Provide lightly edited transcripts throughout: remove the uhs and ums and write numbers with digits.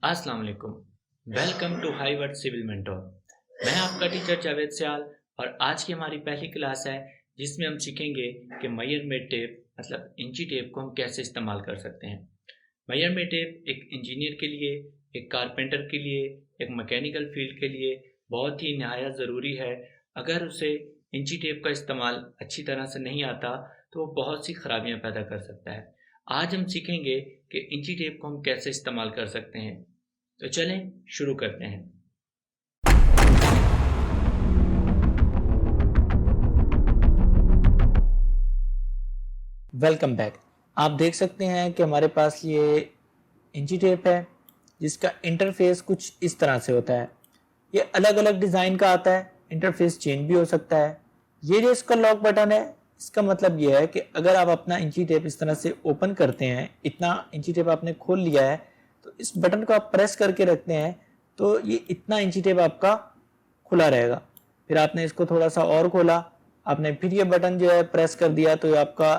अस्सलाम वालेकुम। Welcome to Highward Civil Mentor. मैं आपका टीचर जावेद सियाल और आज की हमारी पहली क्लास है जिसमें हम सीखेंगे कि मेजरमेंट टेप मतलब इंची टेप को हम कैसे इस्तेमाल कर सकते हैं। मेजरमेंट टेप एक इंजीनियर के लिए, एक कारपेंटर के लिए, एक मैकेनिकल फील्ड के लिए बहुत ही नहायत ज़रूरी है। अगर उसे इंची टेप का इस्तेमाल अच्छी तरह से नहीं आता तो वो बहुत सी खराबियां पैदा कर सकता है। आज हम सीखेंगे कि इंची टेप को हम कैसे इस्तेमाल कर सकते हैं। तो चलें शुरू करते हैं। Welcome back. आप देख सकते हैं कि हमारे पास ये इंची टेप है जिसका इंटरफेस कुछ इस तरह से होता है। ये अलग अलग डिज़ाइन का आता है, इंटरफेस चेंज भी हो सकता है। ये जो इसका लॉक बटन है, इसका मतलब ये है कि अगर आप अपना इंची टेप इस तरह से ओपन करते हैं, इतना इंची टेप आपने खोल लिया है तो इस बटन को आप प्रेस करके रखते हैं तो ये इतना इंची टेप आपका खुला रहेगा। फिर आपने इसको थोड़ा सा और खोला, आपने फिर ये बटन जो है प्रेस कर दिया तो ये आपका,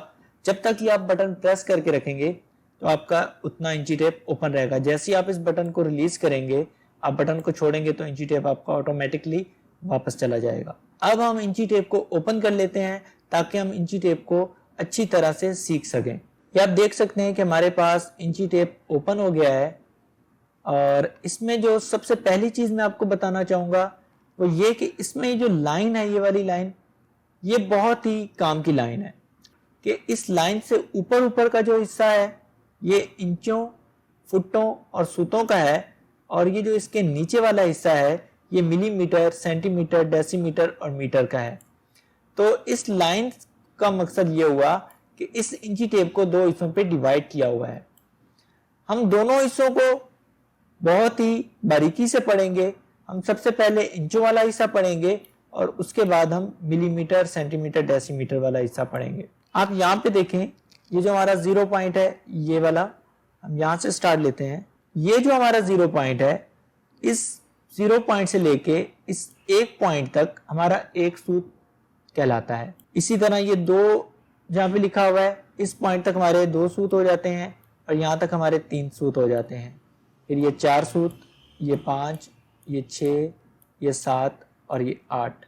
जब तक ये आप बटन प्रेस करके रखेंगे तो आपका उतना इंची टेप ओपन रहेगा। जैसे ही आप इस बटन को रिलीज करेंगे, आप बटन को छोड़ेंगे तो इंची टेप आपका ऑटोमेटिकली वापस चला जाएगा। अब हम इंची टेप को ओपन कर लेते हैं ताकि हम इंची टेप को अच्छी तरह से सीख सकें। ये आप देख सकते हैं कि हमारे पास इंची टेप ओपन हो गया है और इसमें जो सबसे पहली चीज मैं आपको बताना चाहूंगा वो ये कि इसमें ये जो लाइन है, ये वाली लाइन, ये बहुत ही काम की लाइन है कि इस लाइन से ऊपर ऊपर का जो हिस्सा है ये इंचों, फुटों और सूतों का है और ये जो इसके नीचे वाला हिस्सा है ये मिलीमीटर, सेंटीमीटर, डेसीमीटर और मीटर का है। तो इस लाइन का मकसद ये हुआ कि इस इंची टेप को दो हिस्सों पे डिवाइड किया हुआ है। हम दोनों हिस्सों को बहुत ही बारीकी से पढ़ेंगे। हम सबसे पहले इंचों वाला हिस्सा पढ़ेंगे और उसके बाद हम मिलीमीटर, सेंटीमीटर, डेसीमीटर वाला हिस्सा पढ़ेंगे। आप यहाँ पे देखें, ये जो हमारा 0 पॉइंट है, ये वाला हम यहाँ से स्टार्ट लेते हैं। ये जो हमारा 0 पॉइंट है, इस 0 पॉइंट से लेके इस एक पॉइंट तक हमारा एक सूत कहलाता है। इसी तरह ये दो जहाँ पे लिखा हुआ है, इस पॉइंट तक हमारे 2 सूत हो जाते हैं और यहाँ तक हमारे 3 सूत हो जाते हैं। फिर ये 4 सूत, ये 5, ये 6, ये 7 और ये 8।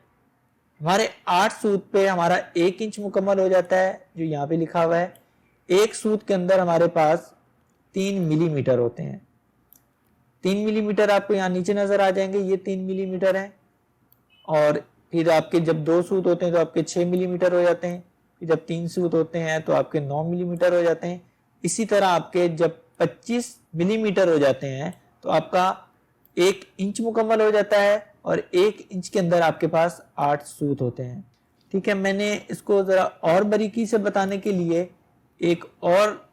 हमारे 8 सूत पे हमारा 1 इंच मुकम्मल हो जाता है जो यहाँ पे लिखा हुआ है। एक सूत के अंदर हमारे पास 3 मिलीमीटर होते हैं। 3 मिलीमीटर आपको यहाँ नीचे नजर आ जाएंगे, ये 3 मिलीमीटर है। और फिर आपके जब 2 सूत होते हैं तो आपके 6 मिलीमीटर हो जाते हैं। फिर जब 3 सूत होते हैं तो आपके 9 मिलीमीटर हो जाते हैं। इसी तरह आपके जब 25 मिलीमीटर हो जाते हैं तो आपका 1 इंच मुकम्मल हो जाता है और 1 इंच के अंदर आपके पास 8 सूत होते हैं। ठीक है, मैंने इसको जरा और बारीकी से बताने के लिए एक और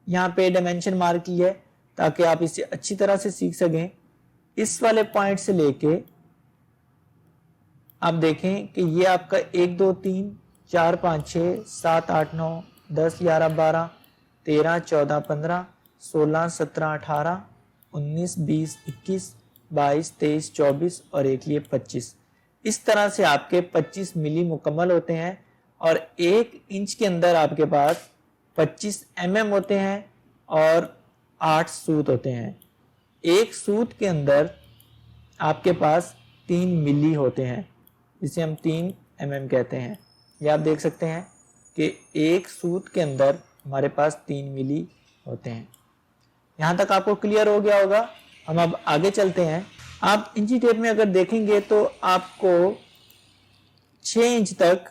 यहाँ पे डायमेंशन मार्क की है ताकि आप इसे अच्छी तरह से सीख सकें। इस वाले पॉइंट से लेके आप देखें कि ये आपका 1 2 3 4 5 6 7 8 9 10 11 12 13 14 15 16 17 18 19 20 21 22 23 24 और एक लिए 25। इस तरह से आपके 25 मिली मुकम्मल होते हैं और 1 इंच के अंदर आपके पास 25 mm होते हैं और 8 सूत होते हैं। एक सूत के अंदर आपके पास 3 मिली होते हैं जिसे हम 3 mm कहते हैं। ये आप देख सकते हैं कि एक सूत के अंदर हमारे पास 3 मिली होते हैं। यहाँ तक आपको क्लियर हो गया होगा। हम अब आगे चलते हैं। आप इंची टेप में अगर देखेंगे तो आपको 6 इंच तक,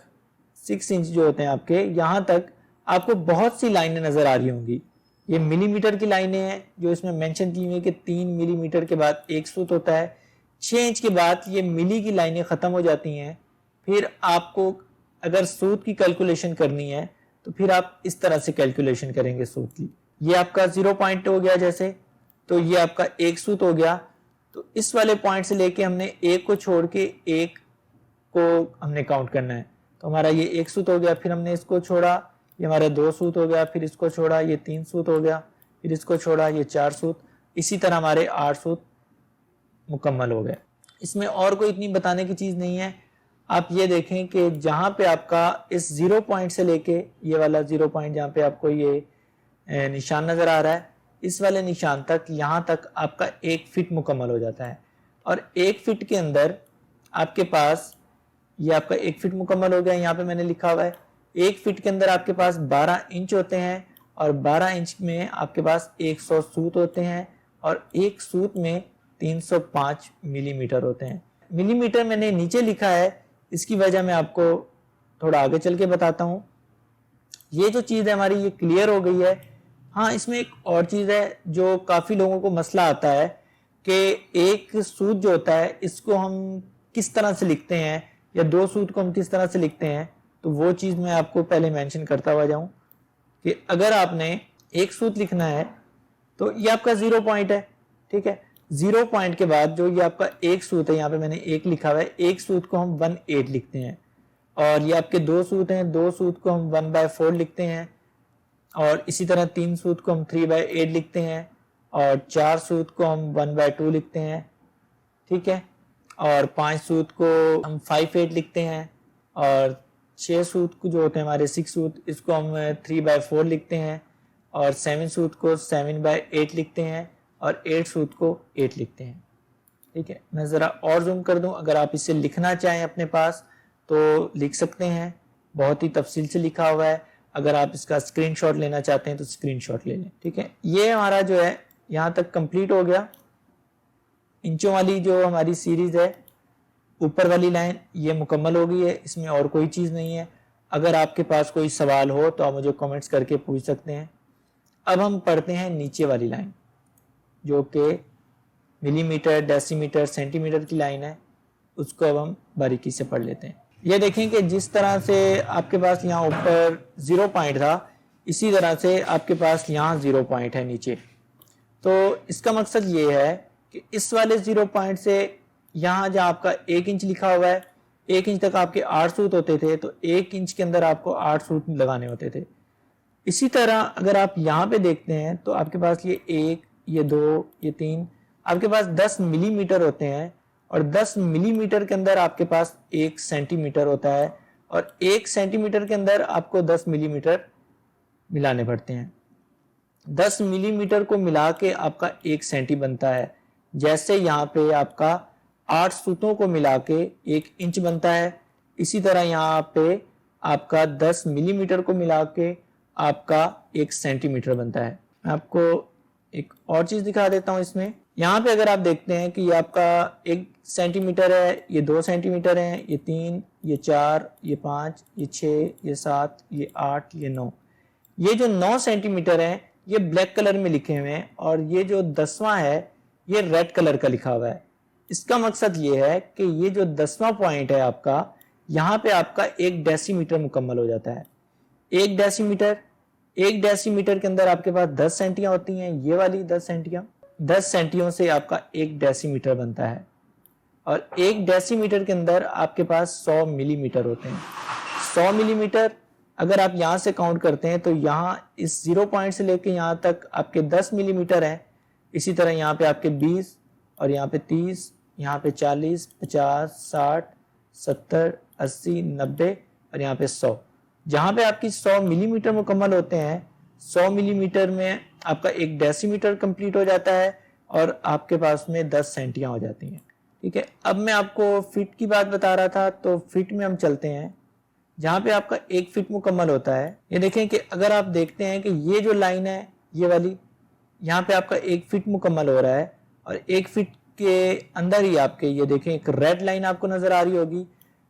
6 इंच जो होते हैं आपके, यहाँ तक आपको बहुत सी लाइनें नजर आ रही होंगी। ये मिलीमीटर की लाइनें हैं जो इसमें मेंशन की हुई है कि 3 मिलीमीटर के बाद एक सूत होता है। 6 इंच के बाद ये मिली की लाइनें खत्म हो जाती हैं। फिर आपको अगर सूत की कैलकुलेशन करनी है तो फिर आप इस तरह से कैलकुलेशन करेंगे सूत की। ये आपका 0 पॉइंट हो गया जैसे, तो ये आपका एक सूत हो गया। तो इस वाले पॉइंट से लेके हमने एक को छोड़ के एक को हमने काउंट करना है। तो हमारा ये एक सूत हो गया, फिर हमने इसको छोड़ा, ये हमारा 2 सूत हो गया, फिर इसको छोड़ा, ये 3 सूत हो गया, फिर इसको छोड़ा, ये 4 सूत। इसी तरह हमारे 8 सूत मुकम्मल हो गए। इसमें और कोई इतनी बताने की चीज नहीं है। आप ये देखें कि जहां पे आपका इस 0 पॉइंट से लेके ये वाला 0 पॉइंट जहां पे आपको ये निशान नजर आ रहा है, इस वाले निशान तक, यहाँ तक आपका 1 फीट मुकम्मल हो जाता है। और 1 फीट के अंदर आपके पास, ये आपका 1 फीट मुकम्मल हो गया, यहाँ पे मैंने लिखा हुआ है 1 फीट के अंदर आपके पास 12 इंच होते हैं और 12 इंच में आपके पास 100 सूत होते हैं और एक सूत में 305 मिलीमीटर होते हैं। मिलीमीटर मैंने नीचे लिखा है, इसकी वजह मैं आपको थोड़ा आगे चल के बताता हूँ। ये जो चीज़ है हमारी, ये क्लियर हो गई है। हाँ, इसमें एक और चीज़ है जो काफ़ी लोगों को मसला आता है कि एक सूत जो होता है इसको हम किस तरह से लिखते हैं या 2 सूत को हम किस तरह से लिखते हैं। तो वो चीज़ मैं आपको पहले मेंशन करता हुआ जाऊँ कि अगर आपने एक सूत लिखना है तो ये आपका 0 पॉइंट है, ठीक है। 0 पॉइंट के बाद जो ये आपका एक सूत है, यहाँ पे मैंने 1 लिखा हुआ है, एक सूत को हम 1/8 लिखते हैं। और ये आपके 2 सूत हैं, 2 सूत को हम 1/4 लिखते हैं। और इसी तरह 3 सूत को हम 3/8 लिखते हैं और 4 सूत को हम 1/2 लिखते हैं, ठीक है। और 5 सूत को हम 5/8 लिखते हैं और 6 सूत को जो होते हैं हमारे 6 सूत, इसको हम 3/4 लिखते हैं और 7 सूत को 7/8 लिखते हैं और 8 सूत को 8 लिखते हैं, ठीक है। मैं ज़रा और जूम कर दूं, अगर आप इसे लिखना चाहें अपने पास तो लिख सकते हैं, बहुत ही तफसील से लिखा हुआ है। अगर आप इसका स्क्रीनशॉट लेना चाहते हैं तो स्क्रीनशॉट ले लें, ठीक है। ये हमारा जो है यहाँ तक कंप्लीट हो गया। इंचों वाली जो हमारी सीरीज है, ऊपर वाली लाइन ये मुकम्मल हो गई है, इसमें और कोई चीज़ नहीं है। अगर आपके पास कोई सवाल हो तो आप मुझे कमेंट्स करके पूछ सकते हैं। अब हम पढ़ते हैं नीचे वाली लाइन जो कि मिलीमीटर, डेसीमीटर, सेंटीमीटर की लाइन है, उसको अब हम बारीकी से पढ़ लेते हैं। ये देखें कि जिस तरह से आपके पास यहाँ ऊपर 0 पॉइंट था, इसी तरह से आपके पास यहाँ 0 पॉइंट है नीचे। तो इसका मकसद ये है कि इस वाले 0 पॉइंट से यहाँ जहाँ आपका 1 इंच लिखा हुआ है, 1 इंच तक आपके 8 सूत होते थे, तो 1 इंच के अंदर आपको 8 सूत लगाने होते थे। इसी तरह अगर आप यहाँ पे देखते हैं तो आपके पास ये 1, ये 2, ये 3, आपके पास 10 मिलीमीटर होते हैं और 10 मिलीमीटर के अंदर आपके पास 1 सेंटीमीटर होता है और 1 सेंटीमीटर के अंदर आपको 10 मिलीमीटर मिलाने पड़ते हैं। 10 मिलीमीटर को मिला के आपका 1 सेंटी बनता है। जैसे यहाँ पे आपका 8 सूतों को मिला के 1 इंच बनता है, इसी तरह यहाँ पे आपका 10 मिलीमीटर को मिला के आपका 1 सेंटीमीटर बनता है। मैं आपको एक और चीज दिखा देता हूँ इसमें। यहाँ पे अगर आप देखते हैं कि ये आपका 1 सेंटीमीटर है, ये 2 सेंटीमीटर है, ये 3, ये 4, ये 5, ये 6, ये 7, ये 8, ये 9। ये जो 9 सेंटीमीटर है ये ब्लैक कलर में लिखे हुए हैं और ये जो 10वां है ये रेड कलर का लिखा हुआ है। इसका मकसद ये है कि ये जो 10वां पॉइंट है आपका, यहाँ पे आपका 1 डेसीमीटर मुकम्मल हो जाता है। 1 डेसीमीटर के अंदर आपके पास 10 सेंटियां होती हैं, ये वाली 10 सेंटियां, 10 सेंटियों से आपका 1 डेसीमीटर बनता है और 1 डेसीमीटर के अंदर आपके पास 100 मिलीमीटर होते हैं। 100 मिलीमीटर अगर आप यहाँ से काउंट करते हैं तो यहाँ इस 0 पॉइंट से लेके यहाँ तक आपके 10 मिलीमीटर हैं। इसी तरह यहाँ पे आपके 20 और यहाँ पे 30, यहाँ पे 40, 50, 60, 70, 80, 90 और यहाँ पे 100। जहाँ पे आपकी 100 मिलीमीटर मुकम्मल होते हैं, 100 मिलीमीटर में आपका 1 डेसीमीटर कंप्लीट हो जाता है और आपके पास में 10 सेंटियां हो जाती हैं, ठीक है। अब मैं आपको फिट की बात बता रहा था, तो फिट में हम चलते हैं जहाँ पे आपका 1 फिट मुकम्मल होता है। ये देखें कि अगर आप देखते हैं कि ये जो लाइन है ये वाली, यहाँ पे आपका 1 फिट मुकम्मल हो रहा है और 1 फिट के अंदर ही आपके ये देखें एक रेड लाइन आपको नजर आ रही होगी,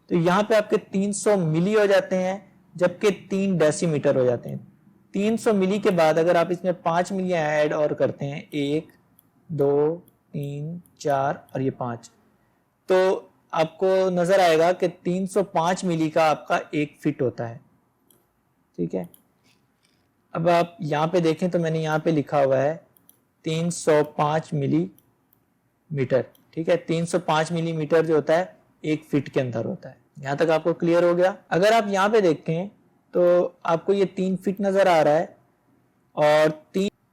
तो यहाँ पे आपके 300 मिली हो जाते हैं जबकि 3 डेसीमीटर हो जाते हैं। 300 मिली के बाद अगर आप इसमें 5 मिलियाँ ऐड और करते हैं, 1, 2, 3, 4 और ये 5, तो आपको नजर आएगा कि 305 मिली का आपका 1 फिट होता है, ठीक है। अब आप यहाँ पे देखें तो मैंने यहाँ पे लिखा हुआ है 305 मिलीमीटर, ठीक है। 305 मिलीमीटर जो होता है 1 फिट के अंदर होता है। यहाँ तक आपको क्लियर हो गया। अगर आप यहाँ पे देखें तो आपको ये 3 फिट नजर आ रहा है और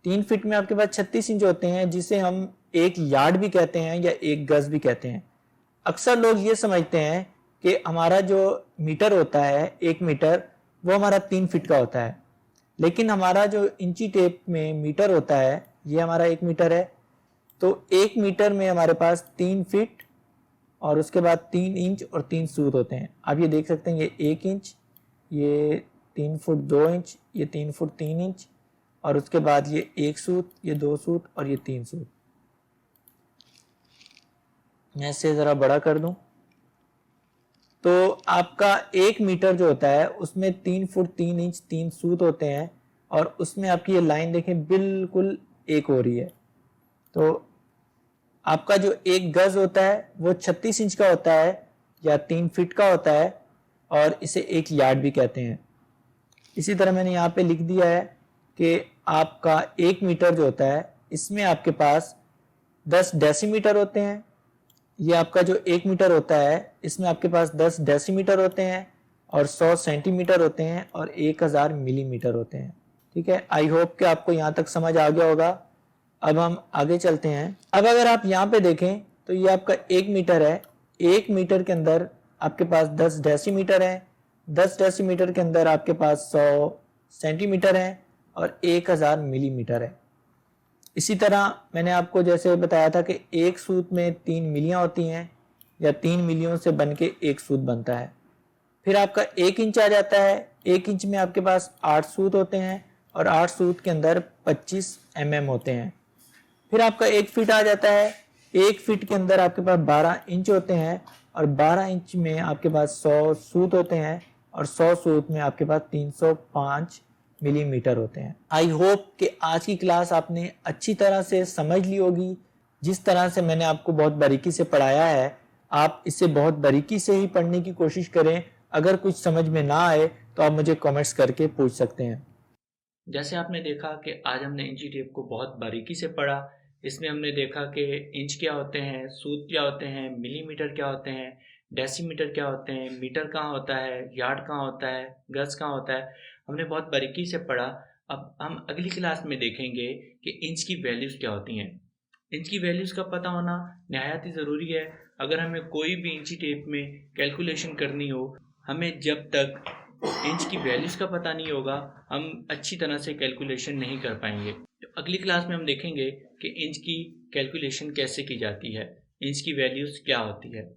3 फिट में आपके पास 36 इंच होते हैं, जिसे हम 1 यार्ड भी कहते हैं या 1 गज भी कहते हैं। अक्सर लोग ये समझते हैं कि हमारा जो मीटर होता है 1 मीटर, वो हमारा 3 फिट का होता है, लेकिन हमारा जो इंची टेप में मीटर होता है ये हमारा 1 मीटर है। तो 1 मीटर में हमारे पास 3 फीट और उसके बाद 3 इंच और 3 सूत होते हैं। आप ये देख सकते हैं, ये 1 इंच, ये 3 फुट 2 इंच, ये 3 फुट 3 इंच और उसके बाद ये 1 सूत, ये 2 सूत और ये 3 सूत। मैं इसे ज़रा बड़ा कर दूं तो आपका 1 मीटर जो होता है उसमें 3 फुट 3 इंच 3 सूत होते हैं और उसमें आपकी ये लाइन देखें बिल्कुल एक हो रही है। तो आपका जो 1 गज होता है वो 36 इंच का होता है या 3 फीट का होता है और इसे 1 यार्ड भी कहते हैं। इसी तरह मैंने यहाँ पे लिख दिया है कि आपका 1 मीटर जो होता है इसमें आपके पास 10 डेसीमीटर होते हैं। ये आपका जो 1 मीटर होता है इसमें आपके पास 10 डेसीमीटर होते हैं और 100 सेंटीमीटर होते हैं और 1000 मिलीमीटर होते हैं। ठीक है, आई होप कि आपको यहाँ तक समझ आ गया होगा। अब हम आगे चलते हैं। अब अगर आप यहाँ पे देखें तो ये आपका 1 मीटर है। 1 मीटर के अंदर आपके पास 10 डेसीमीटर है। 10 डेसीमीटर के अंदर आपके पास 100 सेंटीमीटर है और 1000 मिलीमीटर है। इसी तरह मैंने आपको जैसे बताया था कि एक सूत में 3 मिलियाँ होती हैं या 3 मिलियों से बन के 1 सूत बनता है। फिर आपका 1 इंच आ जाता है। 1 इंच में आपके पास 8 सूत होते हैं और 8 सूत के अंदर 25 mm होते हैं। फिर आपका 1 फीट आ जाता है। 1 फीट के अंदर आपके पास 12 इंच होते हैं और 12 इंच में आपके पास 100 सूत होते हैं और 100 सूत में आपके पास 305 मिलीमीटर होते हैं। आई होप कि आज की क्लास आपने अच्छी तरह से समझ ली होगी। जिस तरह से मैंने आपको बहुत बारीकी से पढ़ाया है, आप इसे बहुत बारीकी से ही पढ़ने की कोशिश करें। अगर कुछ समझ में ना आए तो आप मुझे कमेंट्स करके पूछ सकते हैं। जैसे आपने देखा कि आज हमने इंची टेप को बहुत बारीकी से पढ़ा। इसमें हमने देखा कि इंच क्या होते हैं, सूत क्या होते हैं, मिलीमीटर क्या होते हैं, डेसीमीटर क्या होते हैं, मीटर कहाँ होता है, यार्ड कहाँ होता है, गज कहाँ होता है। हमने बहुत बारीकी से पढ़ा। अब हम अगली क्लास में देखेंगे कि इंच की वैल्यूज़ क्या होती हैं। इंच की वैल्यूज़ का पता होना नहायत ही ज़रूरी है। अगर हमें कोई भी इंची टेप में कैलकुलेशन करनी हो, हमें जब तक इंच की वैल्यूज़ का पता नहीं होगा हम अच्छी तरह से कैलकुलेशन नहीं कर पाएंगे। तो अगली क्लास में हम देखेंगे कि इंच की कैलकुलेशन कैसे की जाती है, इंच की वैल्यूज़ क्या होती है।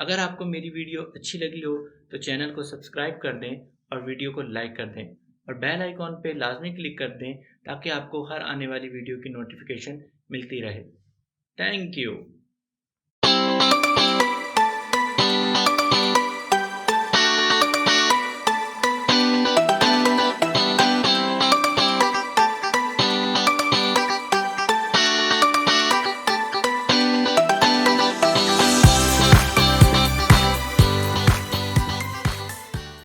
अगर आपको मेरी वीडियो अच्छी लगी हो तो चैनल को सब्सक्राइब कर दें और वीडियो को लाइक कर दें और बेल आइकॉन पे लाजमी क्लिक कर दें ताकि आपको हर आने वाली वीडियो की नोटिफिकेशन मिलती रहे। Thank you.